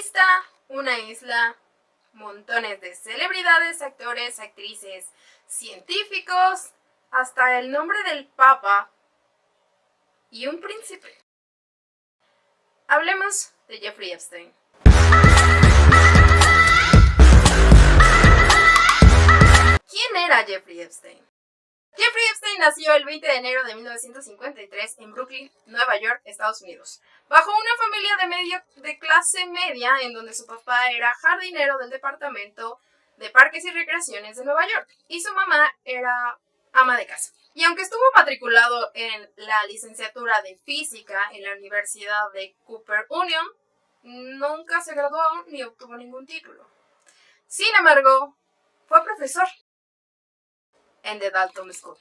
vista una isla, montones de celebridades, actores, actrices, científicos, hasta el nombre del Papa y un príncipe. Hablemos de Jeffrey Epstein. ¿Quién era Jeffrey Epstein? Jeffrey Epstein nació el 20 de enero de 1953 en Brooklyn, Nueva York, Estados Unidos, bajo una familia de clase media en donde su papá era jardinero del departamento de parques y recreaciones de Nueva York y su mamá era ama de casa. Y aunque estuvo matriculado en la licenciatura de física en la Universidad de Cooper Union, nunca se graduó ni obtuvo ningún título. Sin embargo, fue profesor en The Dalton School.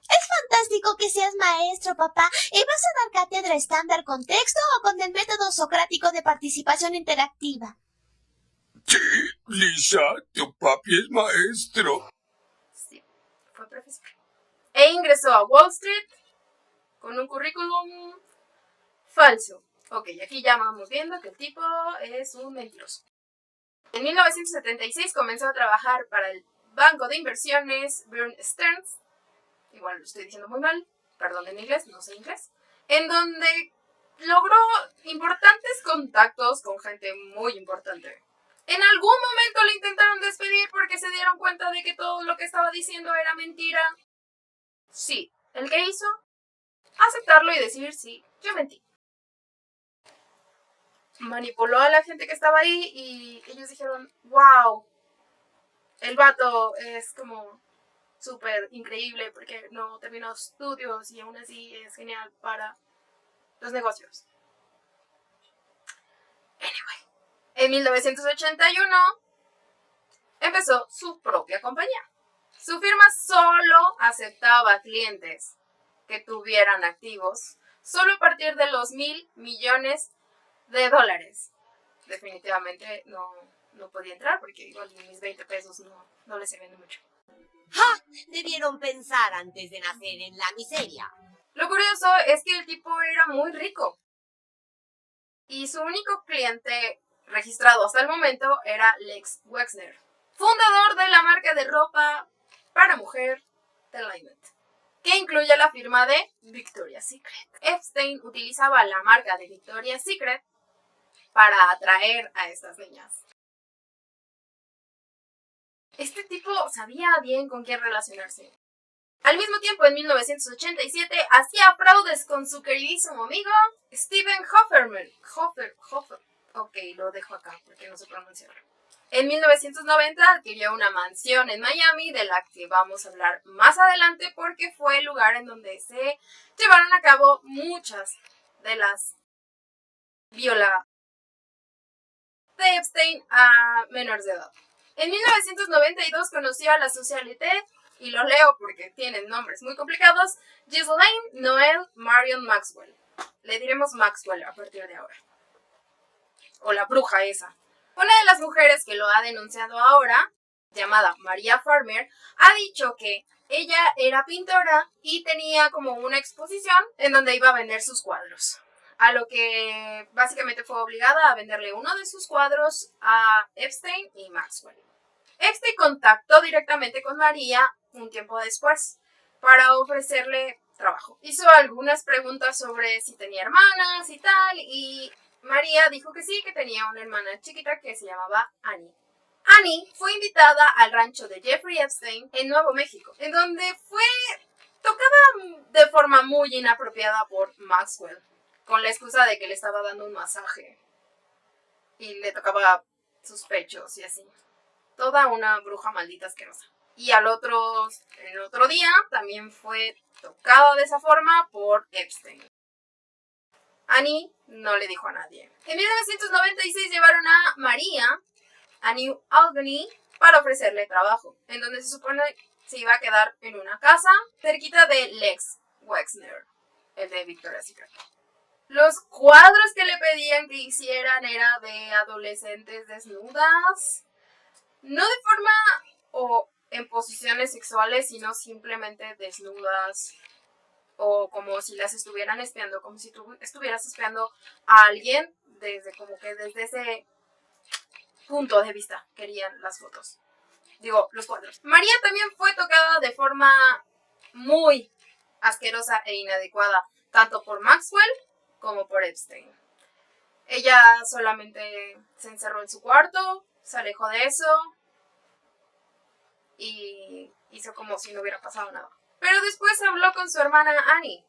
Es fantástico que seas maestro, papá. ¿Y vas a dar cátedra estándar con texto o con el método socrático de participación interactiva? Sí, Lisa, tu papi es maestro. Sí, fue profesor. E ingresó a Wall Street con un currículum falso. Ok, aquí ya vamos viendo que el tipo es un mentiroso. En 1976 comenzó a trabajar para el banco de inversiones Bear Stearns, igual lo estoy diciendo muy mal, perdón en inglés, no sé inglés, en donde logró importantes contactos con gente muy importante. En algún momento le intentaron despedir porque se dieron cuenta de que todo lo que estaba diciendo era mentira. Sí, el que hizo, aceptarlo y decir sí, yo mentí. Manipuló a la gente que estaba ahí y ellos dijeron, wow, el vato es como súper increíble porque no terminó estudios y aún así es genial para los negocios. Anyway, en 1981 empezó su propia compañía. Su firma solo aceptaba clientes que tuvieran activos solo a partir de los $1,000 millones. Definitivamente no podía entrar porque igual mis 20 pesos no les vende mucho. ¡Ja! Debieron pensar antes de nacer en la miseria. Lo curioso es que el tipo era muy rico. Y su único cliente registrado hasta el momento era Lex Wexner, fundador de la marca de ropa para mujer Telinet, que incluye la firma de Victoria's Secret. Epstein utilizaba la marca de Victoria's Secret para atraer a estas niñas. Este tipo sabía bien con quién relacionarse. Al mismo tiempo, en 1987, hacía fraudes con su queridísimo amigo Steven Hoferman. Ok, lo dejo acá porque no sé pronunciarlo. En 1990 adquirió una mansión en Miami, de la que vamos a hablar más adelante porque fue el lugar en donde se llevaron a cabo muchas de las violaciones de Epstein a menores de edad. En 1992 conoció a la socialité, y lo leo porque tienen nombres muy complicados, Ghislaine Noel Marion Maxwell. Le diremos Maxwell a partir de ahora. O la bruja esa. Una de las mujeres que lo ha denunciado ahora, llamada Maria Farmer, ha dicho que ella era pintora y tenía como una exposición en donde iba a vender sus cuadros. A lo que básicamente fue obligada a venderle uno de sus cuadros a Epstein y Maxwell. Epstein contactó directamente con María un tiempo después para ofrecerle trabajo. Hizo algunas preguntas sobre si tenía hermanas y tal, y María dijo que sí, que tenía una hermana chiquita que se llamaba Annie. Annie fue invitada al rancho de Jeffrey Epstein en Nuevo México, en donde fue tocada de forma muy inapropiada por Maxwell, con la excusa de que le estaba dando un masaje y le tocaba sus pechos y así. Toda una bruja maldita asquerosa. Y el otro día también fue tocada de esa forma por Epstein. Annie no le dijo a nadie. En 1996 llevaron a María a New Albany para ofrecerle trabajo, en donde se supone se iba a quedar en una casa cerquita de Lex Wexner, el de Victoria's Secret. Los cuadros que le pedían que hicieran era de adolescentes desnudas, no de forma o en posiciones sexuales, sino simplemente desnudas o como si las estuvieran espiando, como si tú estuvieras espiando a alguien desde ese punto de vista querían las fotos. Digo, los cuadros. María también fue tocada de forma muy asquerosa e inadecuada, tanto por Maxwell como por Epstein. Ella solamente se encerró en su cuarto, se alejó de eso y hizo como si no hubiera pasado nada. Pero después habló con su hermana Annie.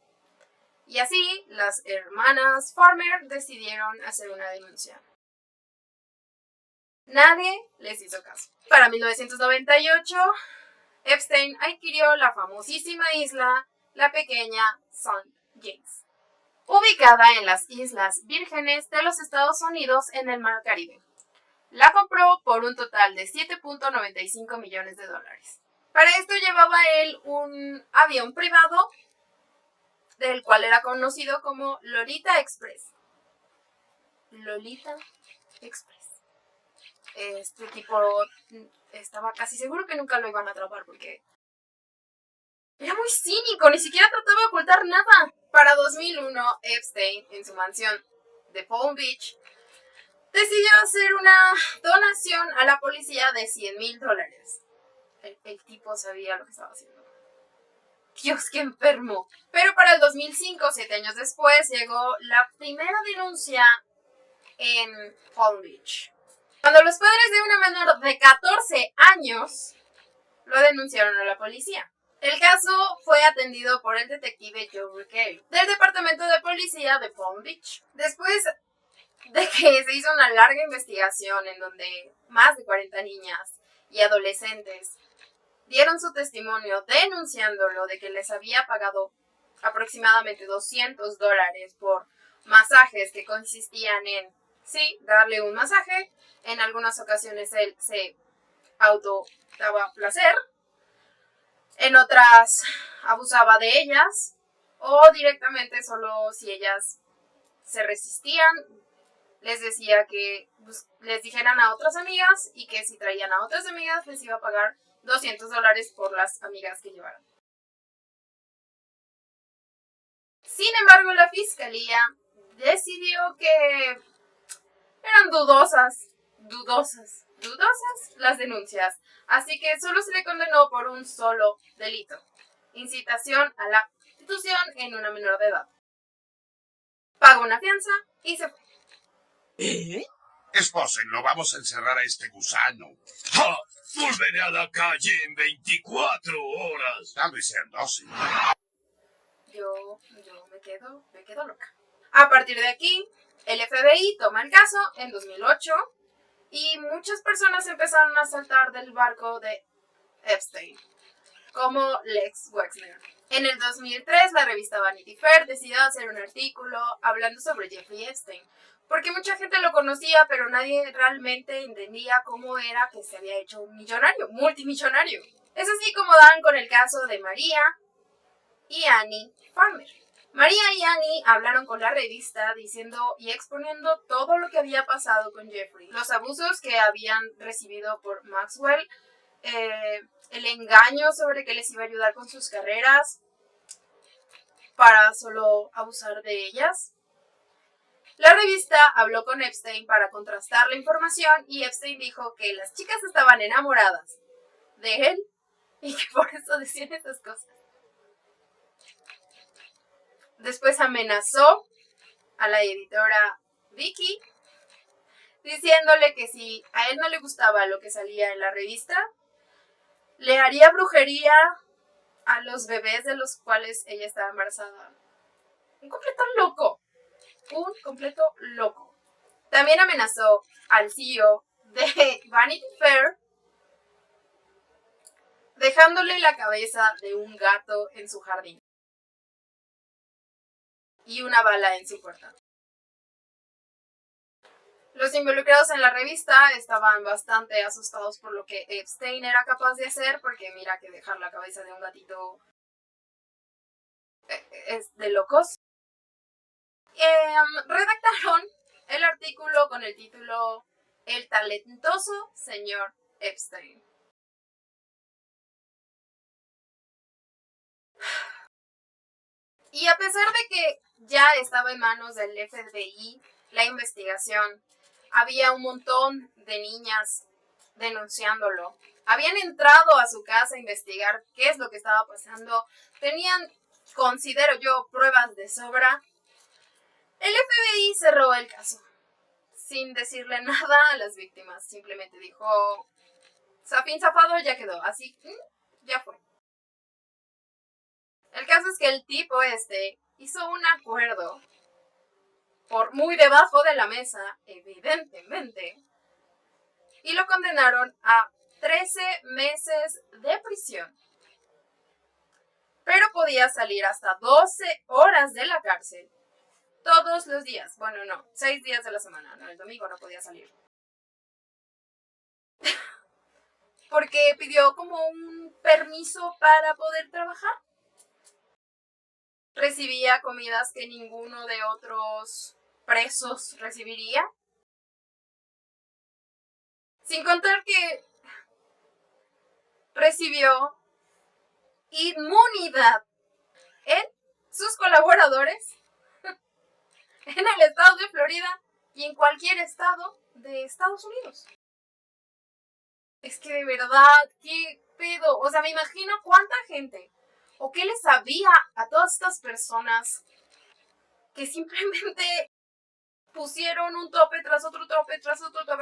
Y así, las hermanas Farmer decidieron hacer una denuncia. Nadie les hizo caso. Para 1998, Epstein adquirió la famosísima isla, la pequeña St. James, ubicada en las Islas Vírgenes de los Estados Unidos en el Mar Caribe. La compró por un total de $7.95 millones. Para esto llevaba él un avión privado, del cual era conocido como Lolita Express. Lolita Express. Este tipo estaba casi seguro que nunca lo iban a atrapar porque era muy cínico, ni siquiera trataba de ocultar nada. Para 2001, Epstein, en su mansión de Palm Beach, decidió hacer una donación a la policía de $100,000. El tipo sabía lo que estaba haciendo. Dios, qué enfermo. Pero para el 2005, 7 años después, llegó la primera denuncia en Palm Beach, cuando los padres de una menor de 14 años lo denunciaron a la policía. El caso fue atendido por el detective Joe Recay, del departamento de policía de Palm Beach. Después de que se hizo una larga investigación en donde más de 40 niñas y adolescentes dieron su testimonio denunciándolo de que les había pagado aproximadamente $200 por masajes que consistían en, sí, darle un masaje. En algunas ocasiones él se auto daba placer, en otras abusaba de ellas, o directamente solo si ellas se resistían, les decía que les dijeran a otras amigas y que si traían a otras amigas les iba a pagar $200 por las amigas que llevaran. Sin embargo, la fiscalía decidió que eran dudosas las denuncias, así que solo se le condenó por un solo delito: incitación a la prostitución en una menor de edad. Pagó una fianza y se fue. Espósenlo, vamos a encerrar a este gusano. ¡Ja! Volveré a la calle en 24 horas. Tal vez sean 12. Yo me quedo loca. A partir de aquí, el FBI toma el caso en 2008 y muchas personas empezaron a saltar del barco de Epstein, como Lex Wexner. En el 2003, la revista Vanity Fair decidió hacer un artículo hablando sobre Jeffrey Epstein, porque mucha gente lo conocía, pero nadie realmente entendía cómo era que se había hecho un millonario, multimillonario. Es así como dan con el caso de María y Annie Farmer. María y Annie hablaron con la revista diciendo y exponiendo todo lo que había pasado con Jeffrey, los abusos que habían recibido por Maxwell, el engaño sobre que les iba a ayudar con sus carreras para solo abusar de ellas. La revista habló con Epstein para contrastar la información y Epstein dijo que las chicas estaban enamoradas de él y que por eso decían esas cosas. Después amenazó a la editora Vicky diciéndole que si a él no le gustaba lo que salía en la revista, le haría brujería a los bebés de los cuales ella estaba embarazada. Un completo loco. Un completo loco. También amenazó al CEO de Vanity Fair dejándole la cabeza de un gato en su jardín y una bala en su puerta. Los involucrados en la revista estaban bastante asustados por lo que Epstein era capaz de hacer, porque mira que dejar la cabeza de un gatito es de locos. Redactaron el artículo con el título "El talentoso señor Epstein". Y a pesar de que ya estaba en manos del FBI la investigación. Había un montón de niñas denunciándolo. Habían entrado a su casa a investigar qué es lo que estaba pasando. Tenían, considero yo, pruebas de sobra. El FBI cerró el caso sin decirle nada a las víctimas. Simplemente dijo, zafín zafado, ya quedó. Así, ya fue. El caso es que el tipo hizo un acuerdo por muy debajo de la mesa, evidentemente, y lo condenaron a 13 meses de prisión. Pero podía salir hasta 12 horas de la cárcel todos los días. Bueno, no, 6 días de la semana. No, el domingo no podía salir. Porque pidió como un permiso para poder trabajar. Recibía comidas que ninguno de otros presos recibiría. Sin contar que recibió inmunidad en sus colaboradores en el estado de Florida y en cualquier estado de Estados Unidos. Es que de verdad, qué pedo. O sea, me imagino cuánta gente o qué les sabía a todas estas personas que simplemente pusieron un tope tras otro tope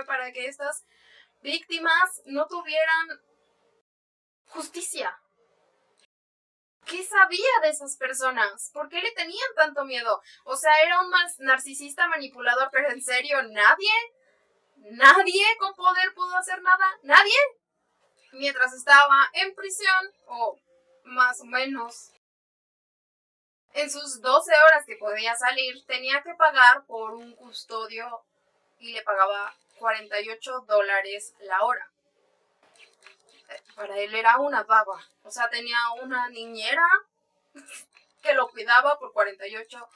para que estas víctimas no tuvieran justicia. ¿Qué sabía de esas personas? ¿Por qué le tenían tanto miedo? O sea, era un narcisista manipulador, pero en serio, nadie con poder pudo hacer nada. Nadie. Mientras estaba en prisión, o más o menos, en sus 12 horas que podía salir, tenía que pagar por un custodio y le pagaba $48 la hora. Para él era una baba. O sea, tenía una niñera que lo cuidaba por $48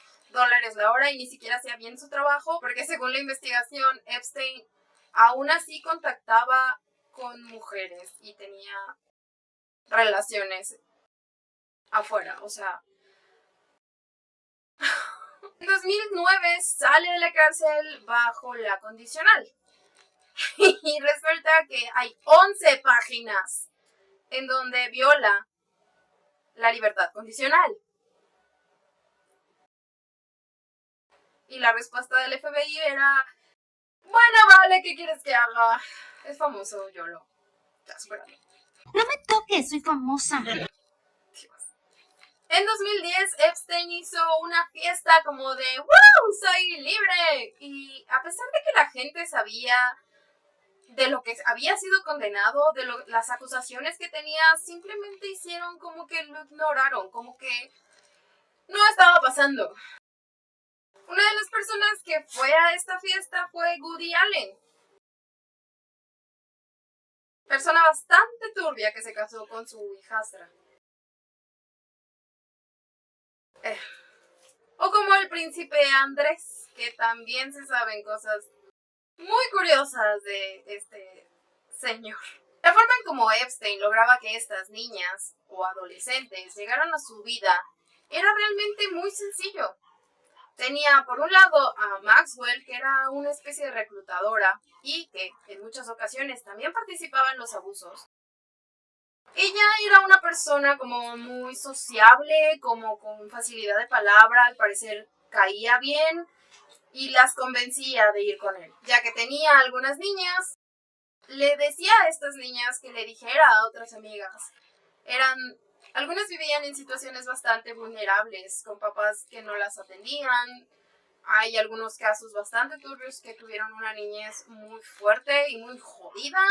la hora y ni siquiera hacía bien su trabajo, porque según la investigación, Epstein aún así contactaba con mujeres y tenía relaciones afuera. O sea, en 2009 sale de la cárcel bajo la condicional. Y resulta que hay 11 páginas en donde viola la libertad condicional. Y la respuesta del FBI era, bueno, vale, ¿qué quieres que haga? Es famoso, yo lo... No me toques, soy famosa. Dios. En 2010, Epstein hizo una fiesta como de ¡wow! ¡Soy libre! Y a pesar de que la gente sabía de lo que había sido condenado, de las acusaciones que tenía, simplemente hicieron como que lo ignoraron, como que no estaba pasando. Una de las personas que fue a esta fiesta fue Woody Allen. Persona bastante turbia que se casó con su hijastra. O como el príncipe Andrés, que también se saben cosas muy curiosas de este señor. La forma en como Epstein lograba que estas niñas o adolescentes llegaran a su vida era realmente muy sencillo. Tenía por un lado a Maxwell, que era una especie de reclutadora y que en muchas ocasiones también participaba en los abusos. Ella era una persona como muy sociable, como con facilidad de palabra, al parecer caía bien y las convencía de ir con él. Ya que tenía algunas niñas, le decía a estas niñas que le dijera a otras amigas. Algunas vivían en situaciones bastante vulnerables, con papás que no las atendían. Hay algunos casos bastante turbios que tuvieron una niñez muy fuerte y muy jodida.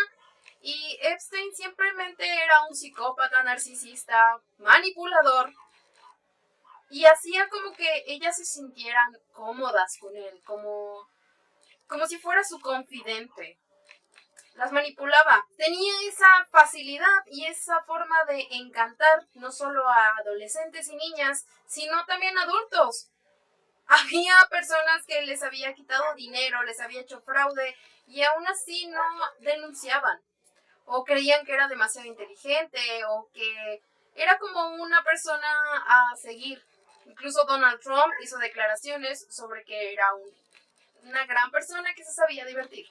Y Epstein simplemente era un psicópata, narcisista, manipulador. Y hacía como que ellas se sintieran cómodas con él, como si fuera su confidente. Las manipulaba. Tenía esa facilidad y esa forma de encantar no solo a adolescentes y niñas, sino también a adultos. Había personas que les había quitado dinero, les había hecho fraude y aún así no denunciaban. O creían que era demasiado inteligente o que era como una persona a seguir. Incluso Donald Trump hizo declaraciones sobre que era un una gran persona que se sabía divertir.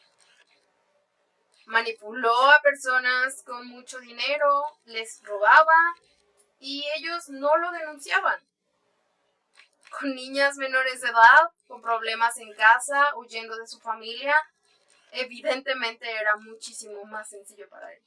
Manipuló a personas con mucho dinero, les robaba y ellos no lo denunciaban. Con niñas menores de edad, con problemas en casa, huyendo de su familia, evidentemente era muchísimo más sencillo para él.